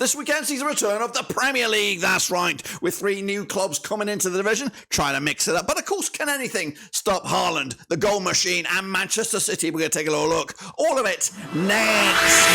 This weekend sees a return of the Premier League, that's right, with 3 new clubs coming into the division, trying to mix it up. But of course, can anything stop Haaland, the goal machine, and Manchester City? We're going to take a little look. All of it next.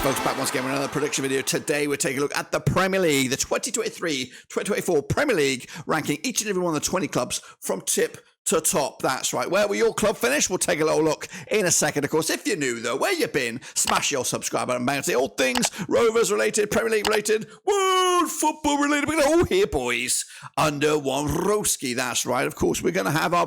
Folks, back once again with another prediction video. Today we're taking a look at the Premier League, the 2023-2024 Premier League, ranking each and every one of the 20 clubs from tip to top. That's right. Where will your club finish? We'll take a little look in a second. Of course, if you're new though, where you been? Smash your subscribe button, bang, say all things Rovers related, Premier League related, world football related. We're all here, boys, under one Roski. That's right. Of course, we're going to have our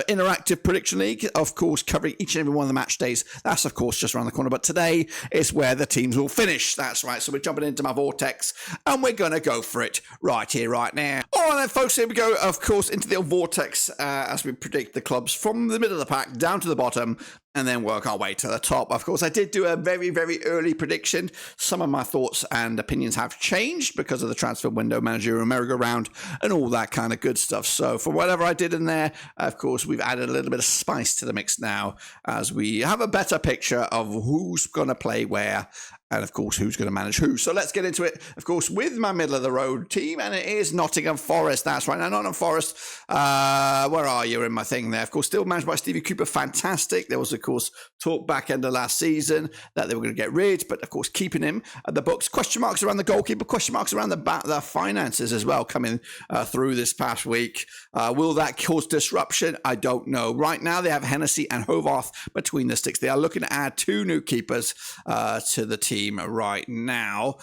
interactive prediction league, of course, covering each and every one of the match days. That's, of course, just around the corner. But today is where the teams will finish. That's right. So we're jumping into my Vortex, and we're going to go for it right here, right now. All right, then, folks, here we go, of course, into the Vortex, as we predict the clubs from the middle of the pack down to the bottom, and then work our way to the top. Of course, I did do a very, very early prediction. Some of my thoughts and opinions have changed because of the transfer window, managerial merry-go-round, and all that kind of good stuff. So for whatever I did in there, of course, we've added a little bit of spice to the mix now as we have a better picture of who's going to play where, and of course, who's going to manage who. So let's get into it, of course, with my middle-of-the-road team, and it is Nottingham Forest. That's right. Now, Nottingham Forest, where are you in my thing there? Of course, still managed by Stevie Cooper. Fantastic. There was, of course, talk back end of last season that they were going to get rid, but, of course, keeping him at the books. Question marks around the goalkeeper. Question marks around the finances as well coming through this past week. Will that cause disruption? I don't know. Right now, they have Hennessy and Hovarth between the sticks. They are looking to add 2 new keepers to the team right now.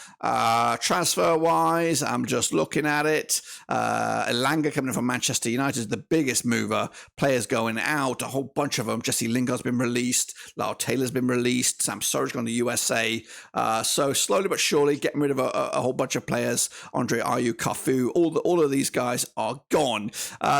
Transfer wise, I'm just looking at it. Elanga coming in from Manchester United is the biggest mover. Players going out, a whole bunch of them. Jesse Lingard's been released. Lyle Taylor's been released. Sam Surridge gone to USA. So slowly but surely getting rid of a whole bunch of players. Andre Ayew, Cafu, all of these guys are gone.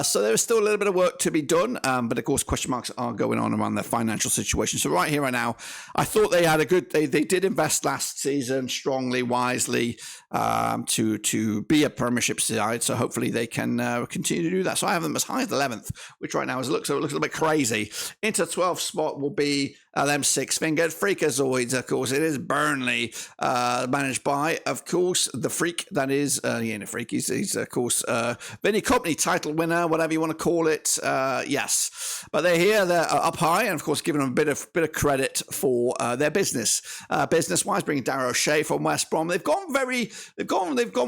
So there's still a little bit of work to be done. But of course, question marks are going on around their financial situation. So right here, right now, I thought they had a good. They did invest last season strongly, wisely, to be a Premiership side. So hopefully they can continue to do that. So I have them as high as 11th, which right now looks a little bit crazy. Into 12th spot will be them 6-fingered freakazoids. Of course, it is Burnley, managed by, of course, the freak that is he ain't a freak. He's of course Vinny Company title winner, whatever you want to call it. Yes, but they're here. They're up high, and of course, giving them a bit of credit for their business wise, bringing Darren O'Shea from West Brom. They've gone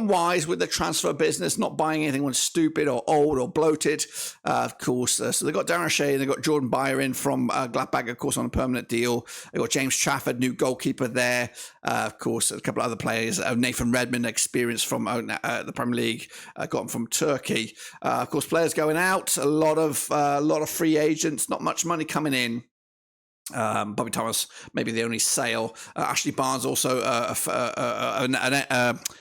wise with the transfer business, not buying anything stupid or old or bloated. Of course, so they got Darren O'Shea and they got Jordan Beyer in from Gladbach, of course, on a permanent deal. They got James Trafford, new goalkeeper there. Of course, a couple of other players. Nathan Redmond, experience from the Premier League, got him from Turkey. Of course, players going out. A lot of free agents. Not much money coming in. Bobby Thomas, maybe the only sale. Ashley Barnes, also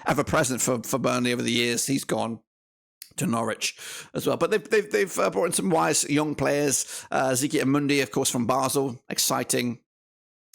ever present for Burnley over the years. He's gone to Norwich as well. But they've brought in some wise young players. Ziki Amundi, of course, from Basel. Exciting.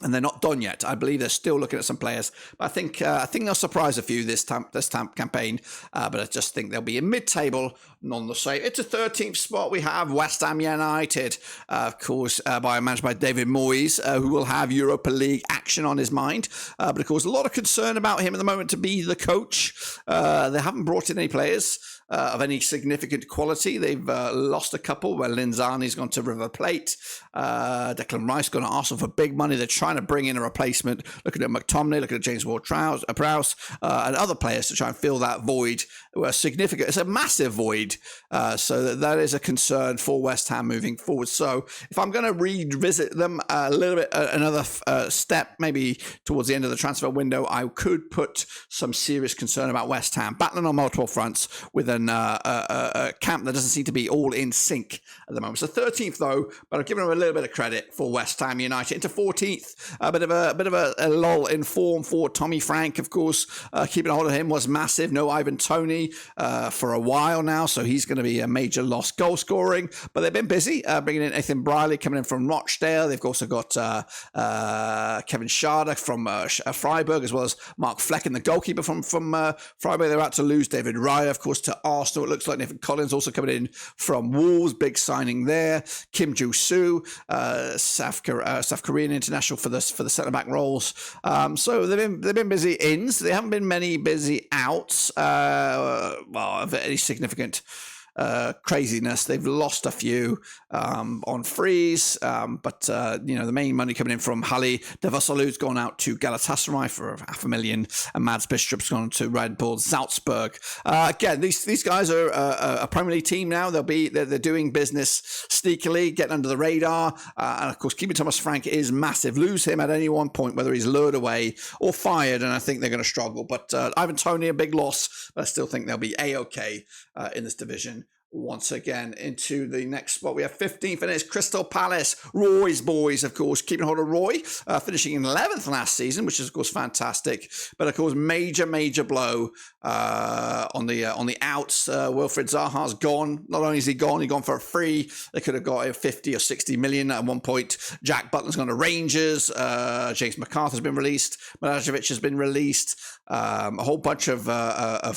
And they're not done yet. I believe they're still looking at some players. But I think they'll surprise a few this campaign. But I just think they'll be in mid-table, none the same. It's a 13th spot. We have West Ham United, of course, managed by David Moyes, who will have Europa League action on his mind. But of course, a lot of concern about him at the moment to be the coach. They haven't brought in any players of any significant quality. They've lost a couple where Linzani's gone to River Plate. Declan Rice gone to Arsenal for big money. They're trying to bring in a replacement. Looking at McTominay, looking at James Ward-Prowse, and other players to try and fill that void. Significant. It's a massive void. So that is a concern for West Ham moving forward. So if I'm going to revisit them a little bit, another step, maybe towards the end of the transfer window, I could put some serious concern about West Ham battling on multiple fronts with a London camp that doesn't seem to be all in sync at the moment. So 13th though, but I've given them a little bit of credit for West Ham United. Into 14th, a bit of a lull in form for Tommy Frank, of course. Keeping a hold of him was massive. No Ivan Toney for a while now, so he's going to be a major loss goal scoring. But they've been busy bringing in Nathan Briley coming in from Rochdale. They've also got Kevin Schade from Freiburg, as well as Mark Flecken, the goalkeeper from Freiburg. They're about to lose David Raya, of course, to Arsenal. It looks like Nathan Collins also coming in from Wolves. Big signing there. Kim Joo-soo, South Korean international for the centre back roles. So they've been busy ins. They haven't been many busy outs. Of any significant craziness. They've lost a few on frees, but the main money coming in from Halli Devasalu's gone out to Galatasaray for $500,000, and Mads Bistrop's gone to Red Bull Salzburg. Again, these guys are a Premier League team now. They're doing business sneakily, getting under the radar, and of course, keeping Thomas Frank is massive. Lose him at any one point, whether he's lured away or fired, and I think they're going to struggle. But Ivan Toney, a big loss, but I still think they'll be A-OK in this division. Once again, into the next spot, we have 15th, and it's Crystal Palace. Roy's boys, of course, keeping hold of Roy, finishing in 11th last season, which is, of course, fantastic. But, of course, major blow on the outs. Wilfried Zaha's gone. Not only is he gone for a free. They could have got 50 or 60 million at one point. Jack Butland's gone to Rangers. James McCarthy's been released. Milajevic has been released. A whole bunch of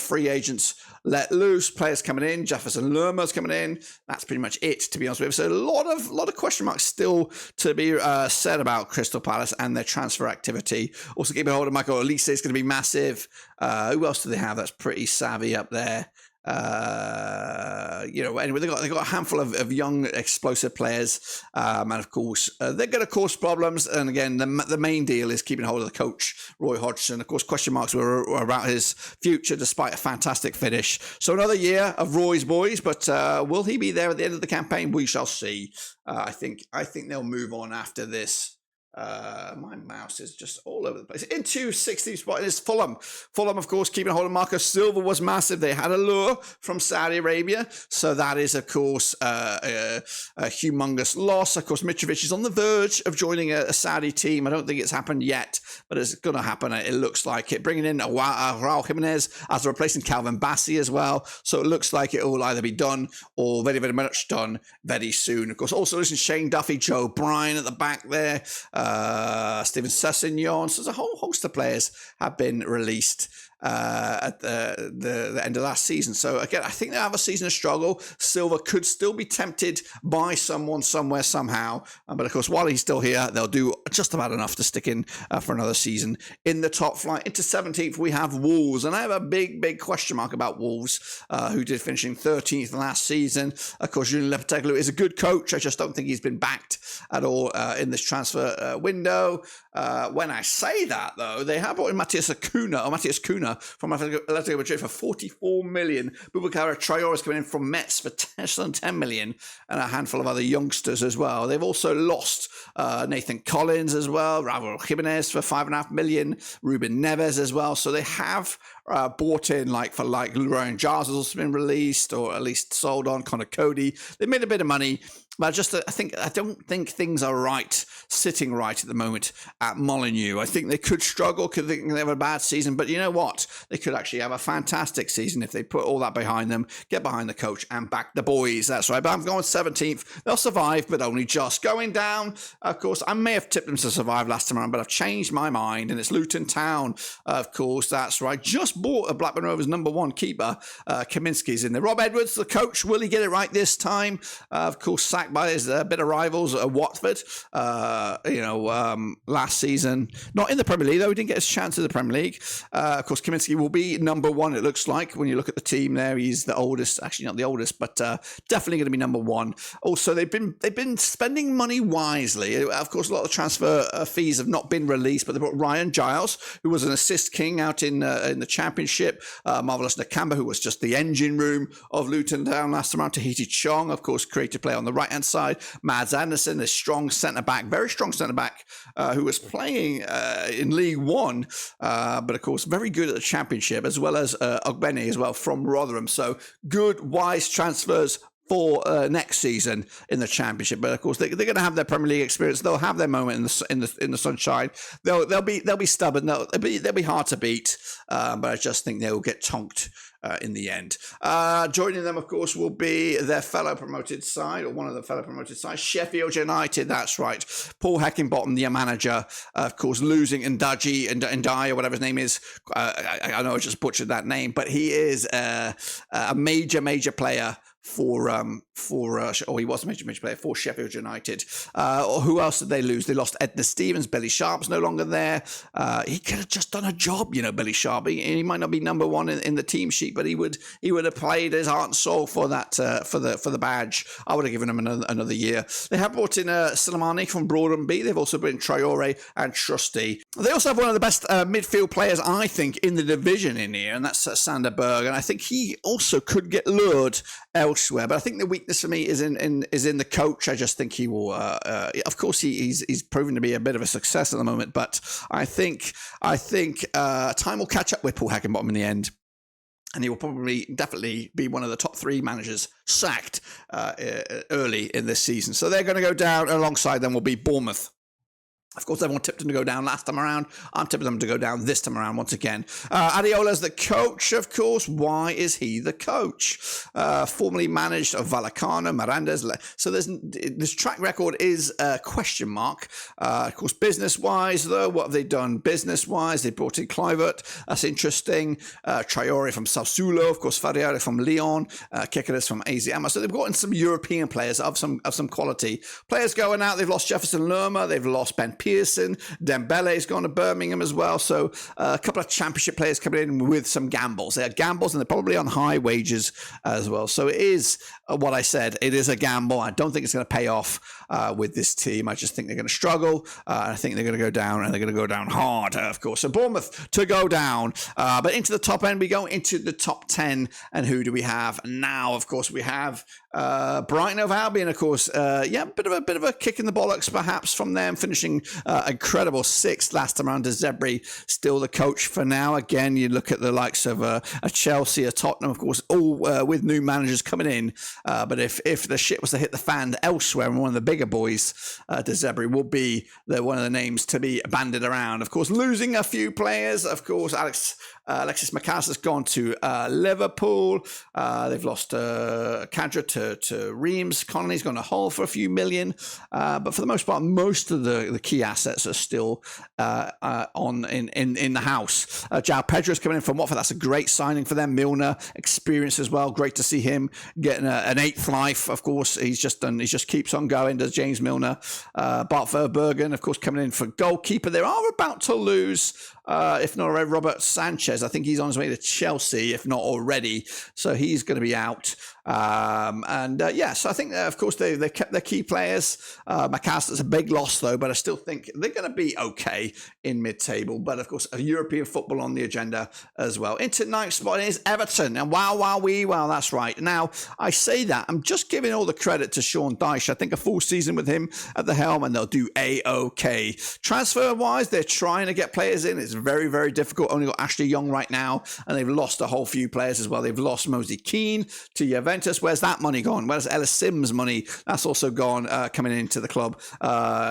free agents let loose, players coming in. Jefferson Lerma's coming in. That's pretty much it, to be honest with you. So a lot of question marks still to be said about Crystal Palace and their transfer activity. Also keeping hold of Michael Olise is going to be massive. Who else do they have that's pretty savvy up there? Anyway, they got a handful of young explosive players, and of course they're going to cause problems. And again, the main deal is keeping hold of the coach Roy Hodgson. Of course, question marks were about his future, despite a fantastic finish. So another year of Roy's boys, but will he be there at the end of the campaign? We shall see. I think they'll move on after this. My mouse is just all over the place. Into 16th spot is Fulham. Fulham, of course, keeping hold of Marco Silva was massive. They had a lure from Saudi Arabia, so that is, of course, a humongous loss. Of course, Mitrovic is on the verge of joining a Saudi team. I don't think it's happened yet, but it's going to happen. It looks like it. Bringing in Raul Jimenez as replacing Calvin Bassey as well. So it looks like it will either be done or very, very much done very soon. Of course, also listen, Shane Duffy, Joe Bryan at the back there. Steven Sessignon. So there's a whole host of players have been released at the end of last season. So again, I think they have a season of struggle. Silva could still be tempted by someone somewhere somehow, but of course, while he's still here, they'll do just about enough to stick in for another season in the top flight. Into 17th, we have Wolves, and I have a big question mark about Wolves, who did finish in 13th last season. Of course, Julian Lopetegui is a good coach. I just don't think he's been backed at all in this transfer window. When I say that, though, they have brought in Matthias Cunha from Atletico Madrid for 44 million. Boubacar Traore is coming in from Metz for 10 million, and a handful of other youngsters as well. They've also lost Nathan Collins as well, Raul Jimenez for 5.5 million, Ruben Neves as well. So they have bought in, like Ryan Giles has also been released, or at least sold on. Connor Cody. They made a bit of money, but I don't think things are sitting right at the moment at Molineux. I think they could struggle, could they have a bad season, but you know what? They could actually have a fantastic season if they put all that behind them, get behind the coach and back the boys. That's right. But I'm going 17th. They'll survive, but only just. Going down, of course, I may have tipped them to survive last time around, but I've changed my mind, and it's Luton Town. Of course, that's right. Just bought a Blackburn Rovers #1 keeper. Kaminsky's in there. Rob Edwards, the coach, will he get it right this time? Of course, sacked by his bitter rivals at Watford. Last season, not in the Premier League though. He didn't get his chance in the Premier League. Of course, Kaminsky will be #1. It looks like when you look at the team there, he's the oldest. Actually, not the oldest, but definitely going to be #1. Also, they've been spending money wisely. Of course, a lot of transfer fees have not been released, but they brought Ryan Giles, who was an assist king out in the Championship. Championship. Marvellous Nakamba, who was just the engine room of Luton Town last time around. Tahiti Chong, of course, creative player on the right-hand side. Mads Anderson, a strong centre-back, very strong centre-back, who was playing in League One, but of course, very good at the Championship, as well as Ogbene as well from Rotherham. So good, wise transfers for next season in the Championship. But of course, they're going to have their Premier League experience. They'll have their moment in the sunshine. They'll be stubborn. They'll be hard to beat. But I just think they will get tonked in the end. Joining them, of course, will be their fellow promoted side, or one of the fellow promoted sides, Sheffield United. That's right. Paul Heckingbottom, the manager, of course, losing Ndaji and or whatever his name is. I know I just butchered that name, but he is a major player for he was a major player for Sheffield United. Who else did they lose? They lost Edna Stevens. Billy Sharp's no longer there. He could have just done a job, Billy Sharp. He might not be number one in the team sheet, but he would have played his heart and soul for that for the badge. I would have given him another year. They have brought in Soleimani from Broadham B. They've also brought in Traore and Trusty. They also have one of the best midfield players, I think, in the division in here, and that's Sander Berg. And I think he also could get lured elsewhere, but I think the weakness for me is in the coach. I just think he will. Of course, he's proven to be a bit of a success at the moment, but I think time will catch up with Paul Heckingbottom in the end, and he will definitely be one of the top 3 managers sacked early in this season. So they're going to go down. Alongside them will be Bournemouth. Of course, everyone tipped them to go down last time around. I'm tipping them to go down this time around once again. Adeola's the coach, of course. Why is he the coach? Formerly managed Vallecano, Miranda's. So this track record is a question mark. Of course, business-wise, though, what have they done business-wise? They brought in Kluivert. That's interesting. Traore from Sassuolo. Of course, Ferreira from Lyon. Kikeres from AZ Alkmaar. So they've got in some European players of some quality. Players going out. They've lost Jefferson Lerma. They've lost Ben Pearson. Dembele's gone to Birmingham as well. So a couple of Championship players coming in with some gambles. They're gambles, and they're probably on high wages as well. So it is what I said. It is a gamble. I don't think it's going to pay off with this team. I just think they're going to struggle. I think they're going to go down, and they're going to go down hard, of course. So Bournemouth to go down. But into the top end, we go into the top 10. And who do we have now? Of course, we have Brighton of Albion, of course. Bit of a kick in the bollocks, perhaps, from them, finishing incredible 6th last time around. De Zerbi still the coach for now. Again, you look at the likes of a Chelsea, a Tottenham, of course, all with new managers coming in. But if the shit was to hit the fan elsewhere, and one of the bigger boys, De Zerbi will be one of the names to be banded around. Of course, losing a few players. Of course, Alexis McAllister's gone to Liverpool. They've lost Kadra to Reims. Connolly's gone to Hull for a few million. But for the most part, most of the key assets are still in the house. João Pedro's coming in from Watford. That's a great signing for them. Milner, experience as well. Great to see him getting an 8th life. Of course, he just keeps on going, does James Milner. Bart Verbergen, of course, coming in for goalkeeper. They are about to lose, if not already, Robert Sanchez. I think he's on his way to Chelsea, if not already. So he's going to be out. So I think, of course, they kept their key players. McAllister's a big loss, though, but I still think they're going to be okay in mid-table. But, of course, European football on the agenda as well. Into 9th spot is Everton. And wow, that's right. Now, I say that. I'm just giving all the credit to Sean Dyche. I think a full season with him at the helm, and they'll do A-OK. Transfer-wise, they're trying to get players in. It's very, very difficult. Only got Ashley Young right now, and they've lost a whole few players as well. They've lost Mosey Keane to Juventus. Where's that money gone? Where's Ellis Sims' money? That's also gone coming into the club.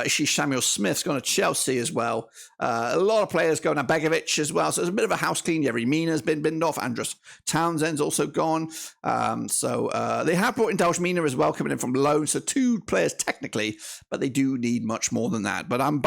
Samuel Smith's gone to Chelsea as well. A lot of players going to Begovic as well. So there's a bit of a house clean. Yerry Mina's been binned off. Andros Townsend's also gone. They have brought in Dalsh Mina as well, coming in from loan. So 2 players technically, but they do need much more than that. But I'm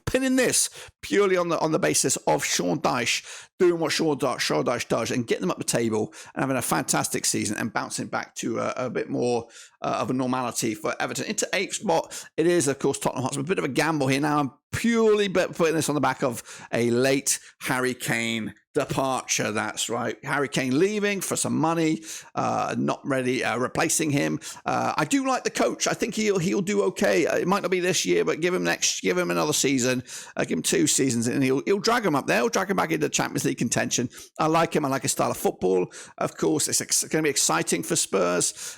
pinning this purely on the basis of Sean Dyche doing what Sean Dyche does and getting them up the table and having a fantastic season and bouncing back to a bit more of a normality for Everton. Into 8th spot, it is, of course, Tottenham Hotspur. A bit of a gamble here. Now, I'm purely putting this on the back of a late Harry Kane departure. That's right. Harry Kane leaving for some money, not ready, replacing him. I do like the coach. I think he'll do okay. It might not be this year, but give him another season, give him 2 seasons, and he'll drag him up there. He'll drag him back into the Champions League League contention. I like him. I like his style of football. Of course, it's going to be exciting for Spurs.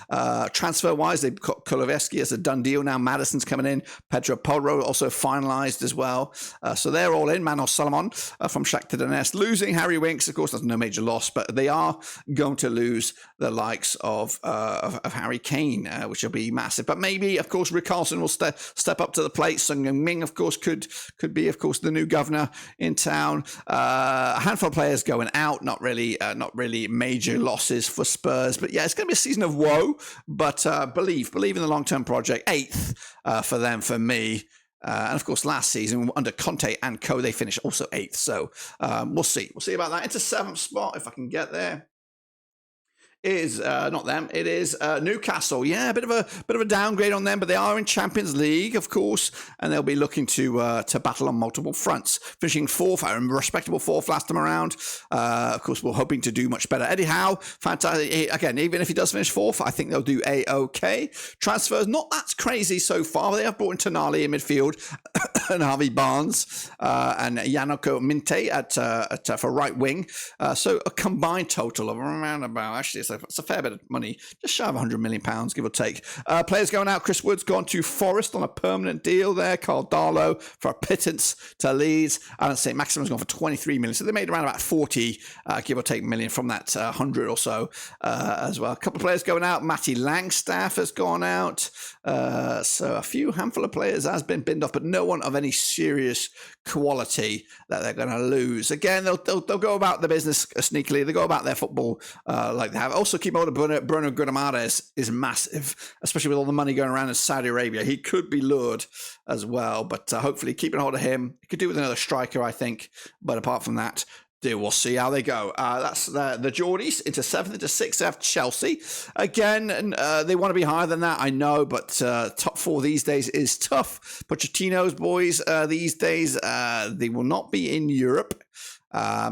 Transfer-wise, they've got Kulusevski as a done deal now. Maddison's coming in. Pedro Porro also finalised as well. So they're all in. Manos Solomon from Shakhtar Donetsk. Losing Harry Winks, of course, that's no major loss, but they are going to lose the likes of Harry Kane, which will be massive. But maybe, of course, Rick Carlson will step up to the plate. Sung Ming, of course, could be, of course, the new governor in town. A handful of players going out, not really major losses for Spurs. But yeah, it's going to be a season of woe. But believe in the long-term project. 8th for them, for me. And of course, last season under Conte and co, they finished also 8th. So we'll see. We'll see about that. Into 7th spot if I can get there. Is not them. It is Newcastle. Yeah, a bit of a downgrade on them, but they are in Champions League, of course, and they'll be looking to battle on multiple fronts. Finishing 4th, a respectable 4th last time around. Of course, we're hoping to do much better. Eddie Howe, fantastic. Again, even if he does finish 4th, I think they'll do a-okay. Transfers, not that crazy so far. They have brought in Tonali in midfield and Harvey Barnes and Yanoko Minte for right wing. So a combined total of around about, actually, it's a fair bit of money, just shy of £100 million, give or take. Players going out. Chris Wood's gone to Forest on a permanent deal there. Carl Darlow for a pittance to Leeds. Alan St. Maximin's gone for 23 million. So they made around about 40, give or take, million from that 100 or so as well. A couple of players going out. Matty Langstaff has gone out. So a handful of players has been binned off, but no one of any serious quality that they're going to lose. Again, they'll go about the business sneakily. They go about their football like they have. Also, keep hold of Bruno Guimaraes is massive, especially with all the money going around in Saudi Arabia. He could be lured as well, but hopefully keeping hold of him. He could do with another striker, I think. But apart from that, we'll see how they go. That's the Geordies into 7th, into 6th after Chelsea. Again, and they want to be higher than that, I know, but top 4 these days is tough. Pochettino's boys these days, they will not be in Europe.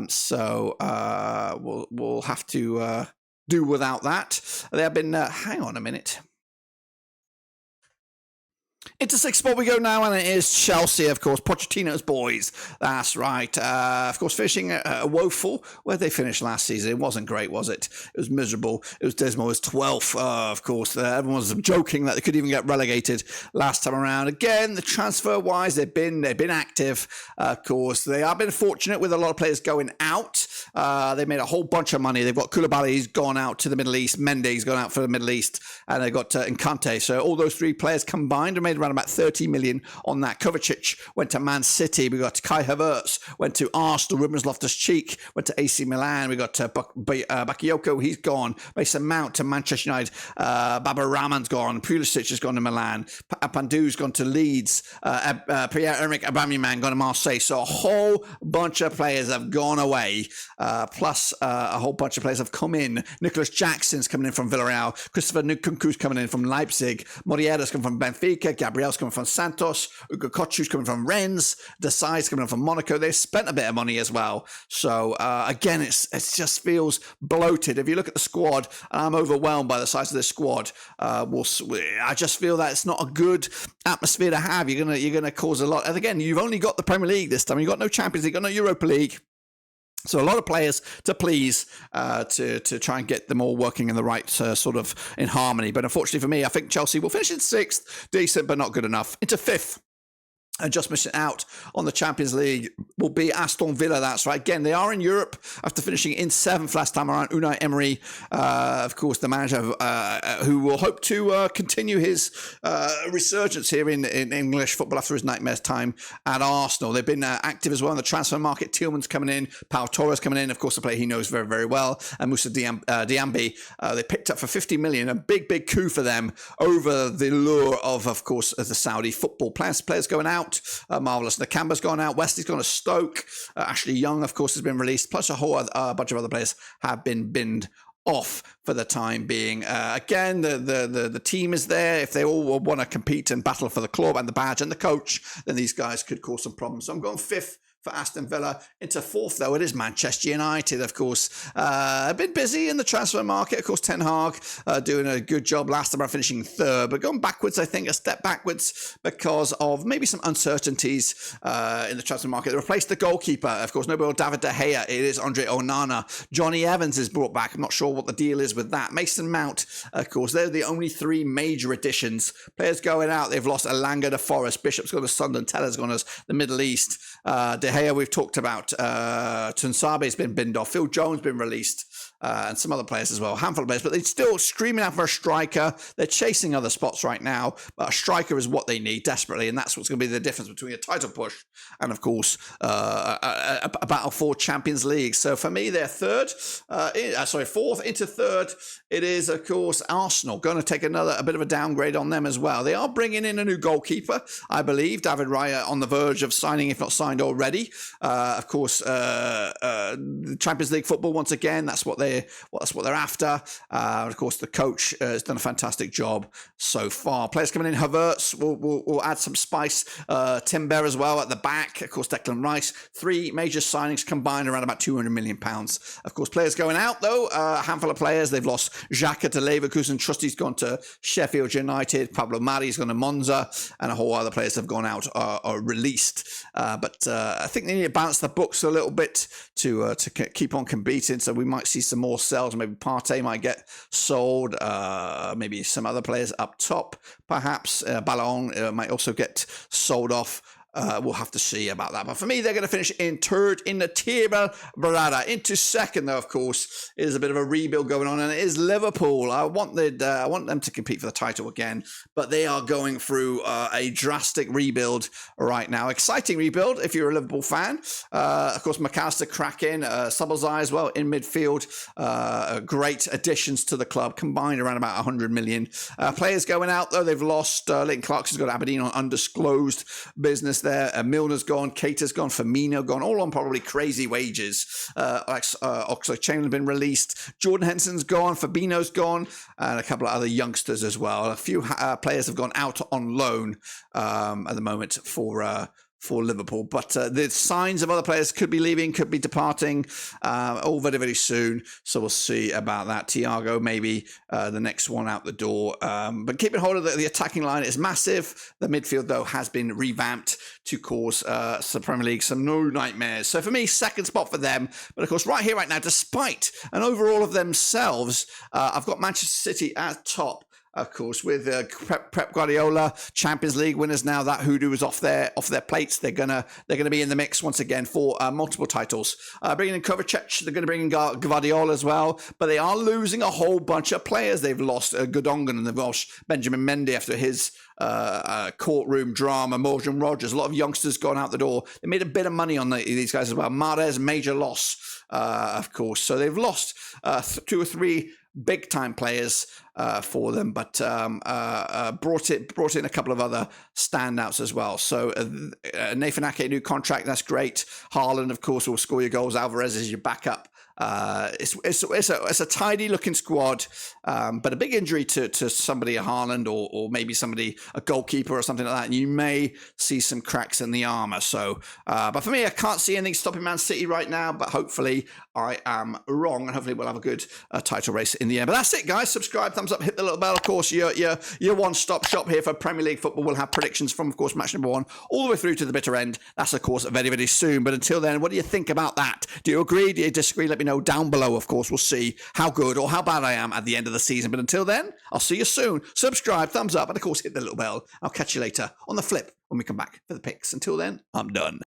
So we'll have to do without that. They have been, hang on a minute. Into 6th spot we go now, and it is Chelsea, of course. Pochettino's boys. That's right. Of course, finishing woeful. Where did they finish last season? It wasn't great, was it? It was miserable. It was dismal. It was 12th, of course. Everyone was joking that they could even get relegated last time around. Again, the transfer-wise, they've been active, of course. They have been fortunate with a lot of players going out. They made a whole bunch of money. They've got Koulibaly, he's gone out to the Middle East. Mendy's gone out for the Middle East. And they've got Nkante. So all those 3 players combined have made around about 30 million on that. Kovacic went to Man City. We got Kai Havertz went to Arsenal. Rubens Loftus-Cheek went to AC Milan. We got Bakayoko. He's gone. Mason Mount to Manchester United. Baba Rahman's gone. Pulisic has gone to Milan. Pandu's gone to Leeds. Pierre-Emerick Aubameyang gone to Marseille. So a whole bunch of players have gone away. Plus a whole bunch of players have come in. Nicholas Jackson's coming in from Villarreal. Christopher Nkunku's coming in from Leipzig. Moriera's coming from Benfica. Gabriel's coming from Santos. Ugo Kochu's coming from Rennes. Desai's coming from Monaco. They've spent a bit of money as well. So again, it just feels bloated. If you look at the squad, and I'm overwhelmed by the size of this squad, I just feel that it's not a good atmosphere to have. You're gonna cause a lot. And again, you've only got the Premier League this time. You've got no Champions League, you've got no Europa League. So a lot of players to please to try and get them all working in the right sort of in harmony. But unfortunately for me, I think Chelsea will finish in 6th. Decent, but not good enough. Into 5th. And just missing out on the Champions League will be Aston Villa. That's right. Again, they are in Europe after finishing in 7th last time around. Unai Emery, of course, the manager who will hope to continue his resurgence here in English football after his nightmares time at Arsenal. They've been active as well in the transfer market. Tielemans coming in, Pau Torres coming in, of course, a player he knows very, very well, and Moussa Diambi. They picked up for 50 million, a big coup for them over the lure of course, the Saudi football players going out. Marvellous. Nakamba's gone out. Wesley's gone to Stoke. Ashley Young, of course, has been released. Plus a whole bunch of other players have been binned off for the time being. Again, the team is there. If they all want to compete and battle for the club and the badge and the coach, then these guys could cause some problems. So I'm going 5th for Aston Villa. Into fourth, though, it is Manchester United, of course. A bit busy in the transfer market. Of course, Ten Hag doing a good job last time, finishing third, but going backwards, I think, a step backwards because of maybe some uncertainties in the transfer market. They replaced the goalkeeper, of course, no David De Gea. It is Andre Onana. Johnny Evans is brought back. I'm not sure what the deal is with that. Mason Mount, of course, they're the only three major additions. Players going out, they've lost Elanga to Forest, Bishop's gone to Sunderland, Teller's gone to the Middle East. De Gea, we've talked about. Tunsabe's been binned off. Phil Jones been released. And some other players as well, a handful of players, but they're still screaming out for a striker. They're chasing other spots right now, but a striker is what they need desperately, and that's what's going to be the difference between a title push and, of course, a battle for Champions League. So for me, they're fourth into third. It is, of course, Arsenal going to take a bit of a downgrade on them as well. They are bringing in a new goalkeeper, I believe. David Raya on the verge of signing, if not signed already. Of course, Champions League football once again. That's what they're after. Of course, the coach has done a fantastic job so far. Players coming in, Havertz will add some spice. Timber as well at the back. Of course, Declan Rice. Three major signings combined around about £200 million. Of course, players going out, though. A handful of players. They've lost Xhaka to Leverkusen. Trusty's gone to Sheffield United. Pablo Mari's gone to Monza. And a whole other players have gone out or released. But I think they need to balance the books a little bit to keep on competing. So we might see some more sales. Maybe Partey might get sold. Maybe some other players up top, perhaps. Ballon might also get sold off. We'll have to see about that. But for me, they're going to finish in third in the table. Barada into second, though, of course, is a bit of a rebuild going on, and it is Liverpool. I want them to compete for the title again, but they are going through a drastic rebuild right now. Exciting rebuild if you're a Liverpool fan. Of course, McAllister cracking, Szoboszlai as well in midfield. Great additions to the club, combined around about 100 million. Players going out, though, they've lost. Leighton Clarkson's got Aberdeen on undisclosed business there. Milner's gone, Keita's gone, Firmino gone, all on probably crazy wages. Oxlade-Chamberlain's been released. Jordan Henson's gone, Fabinho's gone, and a couple of other youngsters as well. A few players have gone out on loan at the moment for Liverpool, but the signs of other players could be leaving, could be departing, all very, very soon. So we'll see about that. Thiago maybe the next one out the door, but keeping hold of the attacking line is massive. The midfield, though, has been revamped to cause the Premier League some new nightmares. So for me, second spot for them. But of course, right here, right now, despite an overall of themselves, I've got Manchester City at top. Of course, with Pep Guardiola, Champions League winners now, that hoodoo is off their plates. They're gonna be in the mix once again for multiple titles. Bringing in Kovacic, they're going to bring in Guardiola as well, but they are losing a whole bunch of players. They've lost Gundogan and they've lost Benjamin Mendy after his courtroom drama. Morgan Rogers, a lot of youngsters gone out the door. They made a bit of money on these guys as well. Mahrez, major loss, of course. So they've lost 2 or 3 big time players for them, but brought in a couple of other standouts as well. So Nathan Ake, new contract, that's great. Haaland, of course, will score your goals. Alvarez is your backup. It's a tidy looking squad, but a big injury to somebody, a Haaland or maybe somebody, a goalkeeper or something like that, and you may see some cracks in the armour. So, but for me, I can't see anything stopping Man City right now, but hopefully I am wrong, and hopefully we'll have a good title race in the end. But that's it, guys. Subscribe, thumbs up, hit the little bell. Of course, your one-stop shop here for Premier League football. We'll have predictions from, of course, match number 1 all the way through to the bitter end. That's, of course, very, very soon. But until then, what do you think about that? Do you agree? Do you disagree? Let me know down below. Of course, we'll see how good or how bad I am at the end of the season. But until then, I'll see you soon. Subscribe, thumbs up, and of course, hit the little bell. I'll catch you later on the flip when we come back for the picks. Until then, I'm done.